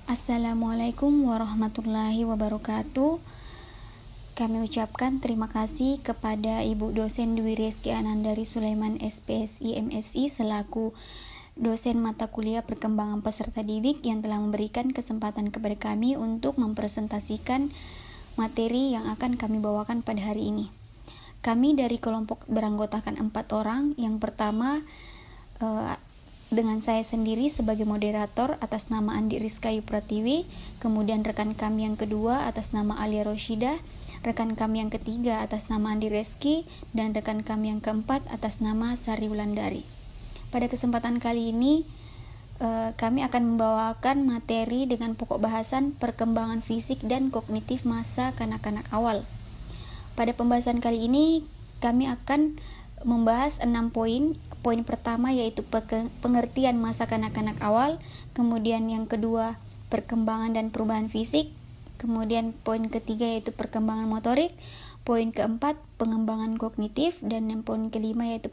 Assalamualaikum warahmatullahi wabarakatuh. Kami ucapkan terima kasih kepada Ibu dosen Dwi Rizky Anandari Sulaiman SPSI MSI selaku dosen mata kuliah perkembangan peserta didik yang telah memberikan kesempatan kepada kami untuk mempresentasikan materi yang akan kami bawakan pada hari ini. Kami dari kelompok beranggotakan 4 orang. Yang pertama dengan saya sendiri sebagai moderator atas nama Andi Rizkayu Pratiwi, kemudian rekan kami yang kedua atas nama Alia Roshida, rekan kami yang ketiga atas nama Andi Reski, dan rekan kami yang keempat atas nama Sari Wulandari. Pada kesempatan kali ini kami akan membawakan materi dengan pokok bahasan perkembangan fisik dan kognitif masa kanak-kanak awal. Pada pembahasan kali ini kami akan membahas 6 poin. Poin pertama yaitu pengertian masa kanak-kanak awal, kemudian yang kedua perkembangan dan perubahan fisik, kemudian poin ketiga yaitu perkembangan motorik, poin keempat pengembangan kognitif, dan yang poin kelima yaitu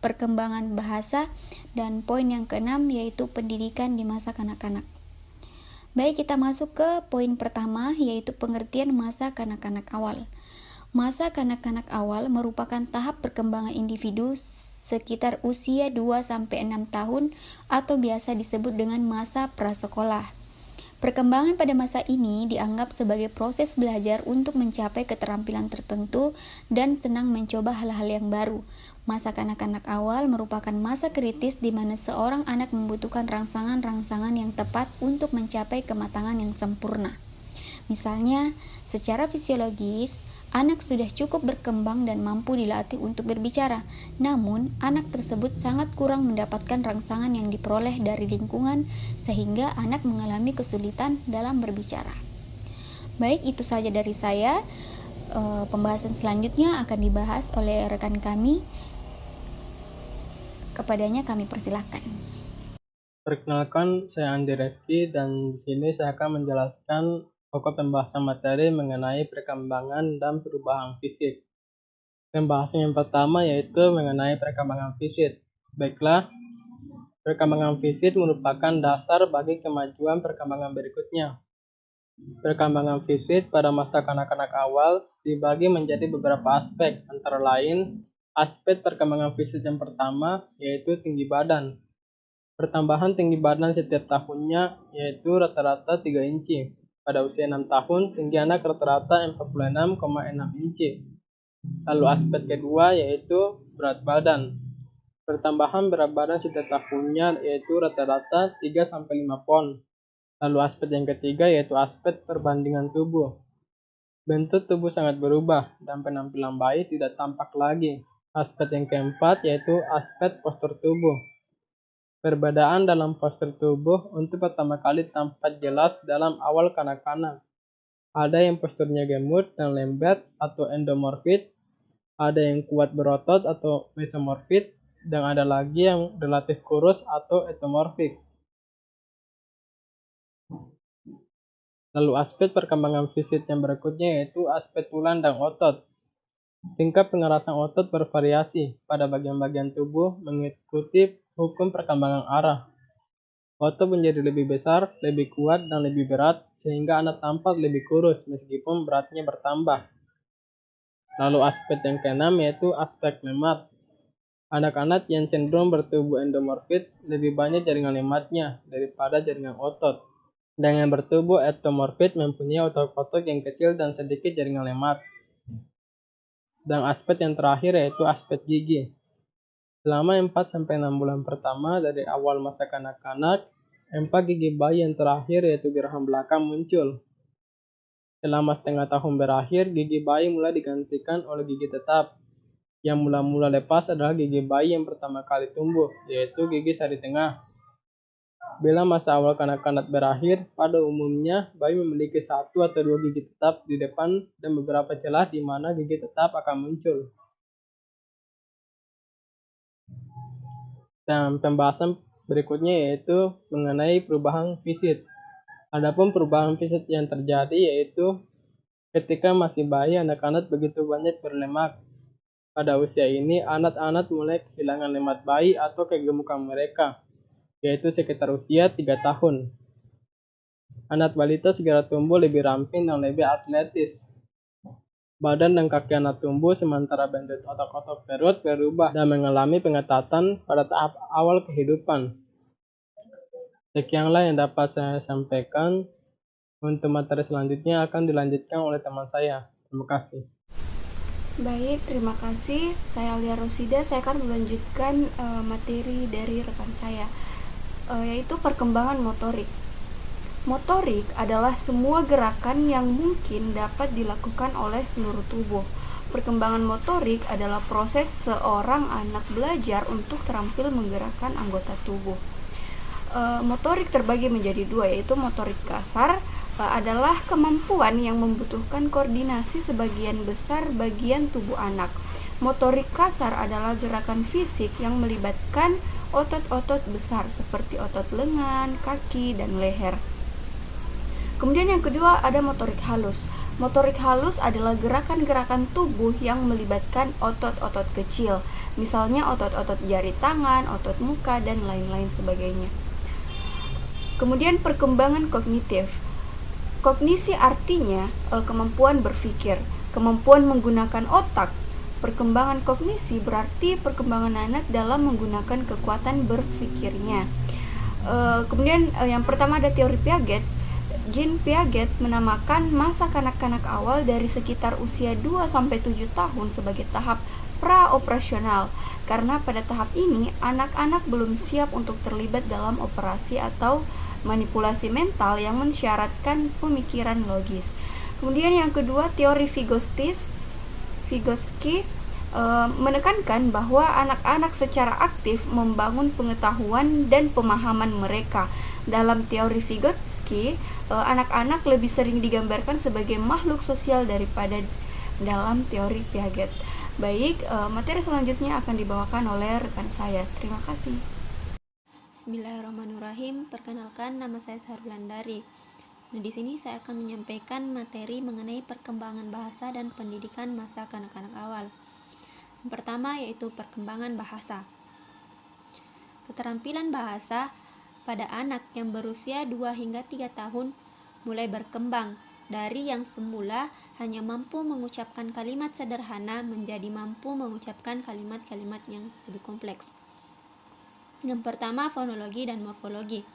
perkembangan bahasa, dan poin yang keenam yaitu pendidikan di masa kanak-kanak. Baik, kita masuk ke poin pertama yaitu pengertian masa kanak-kanak awal. Masa kanak-kanak awal merupakan tahap perkembangan individu sekitar usia 2-6 tahun atau biasa disebut dengan masa prasekolah. Perkembangan pada masa ini dianggap sebagai proses belajar untuk mencapai keterampilan tertentu dan senang mencoba hal-hal yang baru. Masa kanak-kanak awal merupakan masa kritis di mana seorang anak membutuhkan rangsangan-rangsangan yang tepat untuk mencapai kematangan yang sempurna. Misalnya, secara fisiologis, anak sudah cukup berkembang dan mampu dilatih untuk berbicara. Namun, anak tersebut sangat kurang mendapatkan rangsangan yang diperoleh dari lingkungan sehingga anak mengalami kesulitan dalam berbicara. Baik, itu saja dari saya. Pembahasan selanjutnya akan dibahas oleh rekan kami. Kepadanya kami persilahkan. Perkenalkan, saya Andi Reski dan di sini saya akan menjelaskan pokok pembahasan materi mengenai perkembangan dan perubahan fisik. Pembahasan yang pertama yaitu mengenai perkembangan fisik. Baiklah, perkembangan fisik merupakan dasar bagi kemajuan perkembangan berikutnya. Perkembangan fisik pada masa kanak-kanak awal dibagi menjadi beberapa aspek, antara lain aspek perkembangan fisik yang pertama yaitu tinggi badan. Pertambahan tinggi badan setiap tahunnya yaitu rata-rata 3 inci. Pada usia 6 tahun, tinggi anak rata-rata 46,6 inci. Lalu aspek kedua yaitu berat badan. Pertambahan berat badan setiap tahunnya yaitu rata-rata 3-5 pon. Lalu aspek yang ketiga yaitu aspek perbandingan tubuh. Bentuk tubuh sangat berubah dan penampilan bayi tidak tampak lagi. Aspek yang keempat yaitu aspek postur tubuh. Perbedaan dalam postur tubuh untuk pertama kali tampak jelas dalam awal kanak-kanak. Ada yang posturnya gemuk dan lembut atau endomorfit, ada yang kuat berotot atau mesomorfit, dan ada lagi yang relatif kurus atau ektomorfik. Lalu aspek perkembangan fisik yang berikutnya yaitu aspek tulang dan otot. Tingkat pengerasan otot bervariasi pada bagian-bagian tubuh mengikuti hukum perkembangan arah. Otot menjadi lebih besar, lebih kuat, dan lebih berat, sehingga anak tampak lebih kurus meskipun beratnya bertambah. Lalu aspek yang keenam yaitu aspek lemak. Anak-anak yang cenderung bertubuh endomorfit lebih banyak jaringan lemaknya daripada jaringan otot. Dan yang bertubuh ektomorfit mempunyai otot-otot yang kecil dan sedikit jaringan lemak. Dan aspek yang terakhir yaitu aspek gigi. Selama 4-6 bulan pertama dari awal masa kanak-kanak, 4 gigi bayi yang terakhir yaitu geraham belakang muncul. Selama setengah tahun berakhir, gigi bayi mulai digantikan oleh gigi tetap. Yang mula-mula lepas adalah gigi bayi yang pertama kali tumbuh, yaitu gigi sari tengah. Bila masa awal kanak-kanak berakhir, pada umumnya bayi memiliki 1 atau 2 gigi tetap di depan dan beberapa celah di mana gigi tetap akan muncul. Dan pembahasan berikutnya yaitu mengenai perubahan fisik. Adapun perubahan fisik yang terjadi yaitu ketika masih bayi, anak-anak begitu banyak berlemak. Pada usia ini, anak-anak mulai kehilangan lemak bayi atau kegemukan mereka, yaitu sekitar usia 3 tahun. Anak balita segera tumbuh lebih ramping dan lebih atletis. Badan dan kaki anak tumbuh sementara bentuk otot-otot perut berubah dan mengalami pengetatan pada tahap awal kehidupan. Sekianlah yang dapat saya sampaikan. Untuk materi selanjutnya akan dilanjutkan oleh teman saya. Terima kasih. Baik, terima kasih. Saya Alia Rosida. Saya akan melanjutkan materi dari rekan saya, yaitu perkembangan motorik. Motorik adalah semua gerakan yang mungkin dapat dilakukan oleh seluruh tubuh. Perkembangan motorik adalah proses seorang anak belajar untuk terampil menggerakkan anggota tubuh. Motorik terbagi menjadi dua, yaitu motorik kasar adalah kemampuan yang membutuhkan koordinasi sebagian besar bagian tubuh anak. Motorik kasar adalah gerakan fisik yang melibatkan otot-otot besar seperti otot lengan, kaki, dan leher. Kemudian yang kedua ada motorik halus. Motorik halus adalah gerakan-gerakan tubuh yang melibatkan otot-otot kecil, misalnya otot-otot jari tangan, otot muka, dan lain-lain sebagainya. Kemudian perkembangan kognitif. Kognisi artinya kemampuan berpikir, kemampuan menggunakan otak. Perkembangan kognisi berarti perkembangan anak dalam menggunakan kekuatan berpikirnya. Kemudian yang pertama ada teori Piaget. Jean Piaget menamakan masa kanak-kanak awal dari sekitar usia 2-7 tahun sebagai tahap pra-operasional, karena pada tahap ini anak-anak belum siap untuk terlibat dalam operasi atau manipulasi mental yang mensyaratkan pemikiran logis. Kemudian yang kedua, teori Vygotsky menekankan bahwa anak-anak secara aktif membangun pengetahuan dan pemahaman mereka. Dalam teori Vygotsky, anak-anak lebih sering digambarkan sebagai makhluk sosial daripada dalam teori Piaget. Baik, materi selanjutnya akan dibawakan oleh rekan saya. Terima kasih. Bismillahirrahmanirrahim. Perkenalkan, nama saya Sarbulandari. Nah, di sini saya akan menyampaikan materi mengenai perkembangan bahasa dan pendidikan masa kanak-kanak awal. Yang pertama yaitu perkembangan bahasa. Keterampilan bahasa pada anak yang berusia 2 hingga 3 tahun mulai berkembang dari yang semula hanya mampu mengucapkan kalimat sederhana menjadi mampu mengucapkan kalimat-kalimat yang lebih kompleks. Yang pertama, fonologi dan morfologi.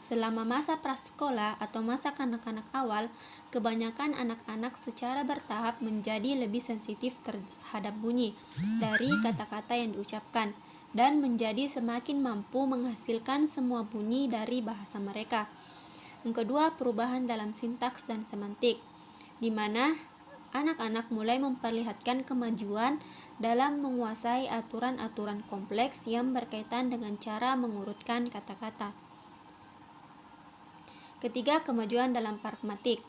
Selama masa prasekolah atau masa kanak-kanak awal, kebanyakan anak-anak secara bertahap menjadi lebih sensitif terhadap bunyi dari kata-kata yang diucapkan dan menjadi semakin mampu menghasilkan semua bunyi dari bahasa mereka. Yang kedua, perubahan dalam sintaks dan semantik, di mana anak-anak mulai memperlihatkan kemajuan dalam menguasai aturan-aturan kompleks yang berkaitan dengan cara mengurutkan kata-kata. Ketiga, kemajuan dalam pragmatik,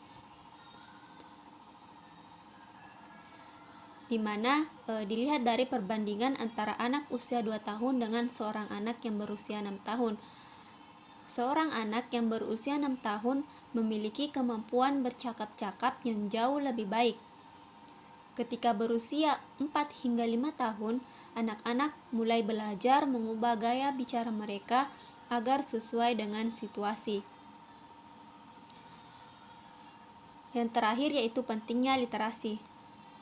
di mana dilihat dari perbandingan antara anak usia 2 tahun dengan seorang anak yang berusia 6 tahun. Seorang anak yang berusia 6 tahun memiliki kemampuan bercakap-cakap yang jauh lebih baik. Ketika berusia 4 hingga 5 tahun, anak-anak mulai belajar mengubah gaya bicara mereka agar sesuai dengan situasi. Yang terakhir yaitu pentingnya literasi.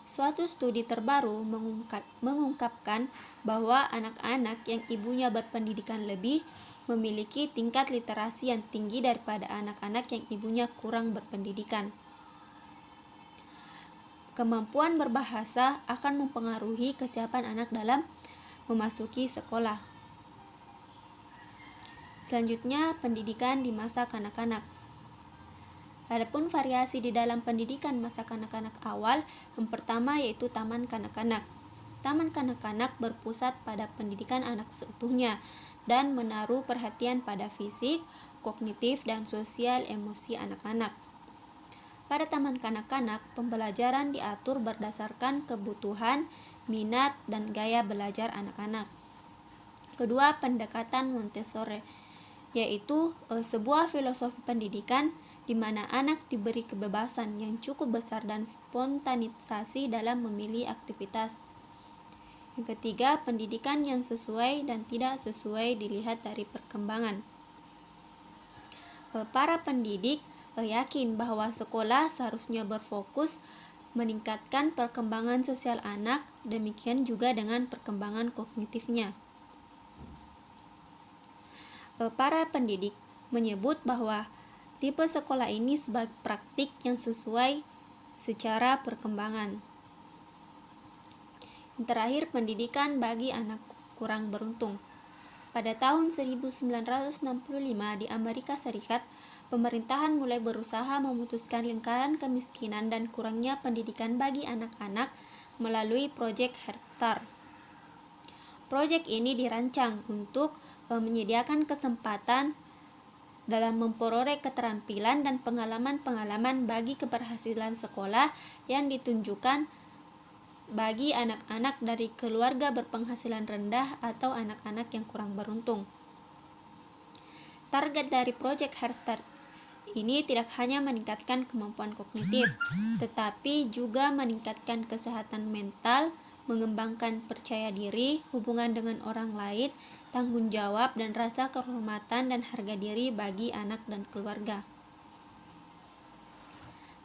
Suatu studi terbaru mengungkapkan bahwa anak-anak yang ibunya berpendidikan lebih memiliki tingkat literasi yang tinggi daripada anak-anak yang ibunya kurang berpendidikan. Kemampuan berbahasa akan mempengaruhi kesiapan anak dalam memasuki sekolah. Selanjutnya, pendidikan di masa kanak-kanak. Adapun variasi di dalam pendidikan masa kanak-kanak awal, yang pertama yaitu taman kanak-kanak. Taman kanak-kanak berpusat pada pendidikan anak seutuhnya dan menaruh perhatian pada fisik, kognitif, dan sosial emosi anak-anak. Pada taman kanak-kanak, pembelajaran diatur berdasarkan kebutuhan, minat, dan gaya belajar anak-anak. Kedua, pendekatan Montessori, yaitu sebuah filosofi pendidikan di mana anak diberi kebebasan yang cukup besar dan spontanisasi dalam memilih aktivitas. Yang ketiga, pendidikan yang sesuai dan tidak sesuai dilihat dari perkembangan. Para pendidik yakin bahwa sekolah seharusnya berfokus meningkatkan perkembangan sosial anak, demikian juga dengan perkembangan kognitifnya. Para pendidik menyebut bahwa tipe sekolah ini sebagai praktik yang sesuai secara perkembangan. Yang terakhir, pendidikan bagi anak kurang beruntung. Pada tahun 1965 di Amerika Serikat, pemerintahan mulai berusaha memutuskan lingkaran kemiskinan dan kurangnya pendidikan bagi anak-anak melalui proyek Head Start. Proyek ini dirancang untuk menyediakan kesempatan dalam memperoleh keterampilan dan pengalaman-pengalaman bagi keberhasilan sekolah yang ditunjukkan bagi anak-anak dari keluarga berpenghasilan rendah atau anak-anak yang kurang beruntung. Target dari proyek Head Start ini tidak hanya meningkatkan kemampuan kognitif, tetapi juga meningkatkan kesehatan mental, mengembangkan percaya diri, hubungan dengan orang lain, tanggung jawab dan rasa kehormatan dan harga diri bagi anak dan keluarga.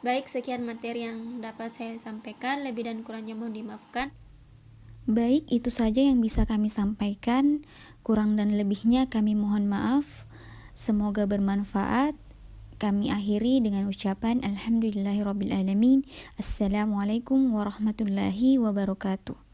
Baik, sekian materi yang dapat saya sampaikan, lebih dan kurangnya mohon dimaafkan. Baik, itu saja yang bisa kami sampaikan. Kurang dan lebihnya kami mohon maaf. Semoga bermanfaat. Kami akhiri dengan ucapan Alhamdulillahirrabbilalamin. Assalamualaikum warahmatullahi wabarakatuh.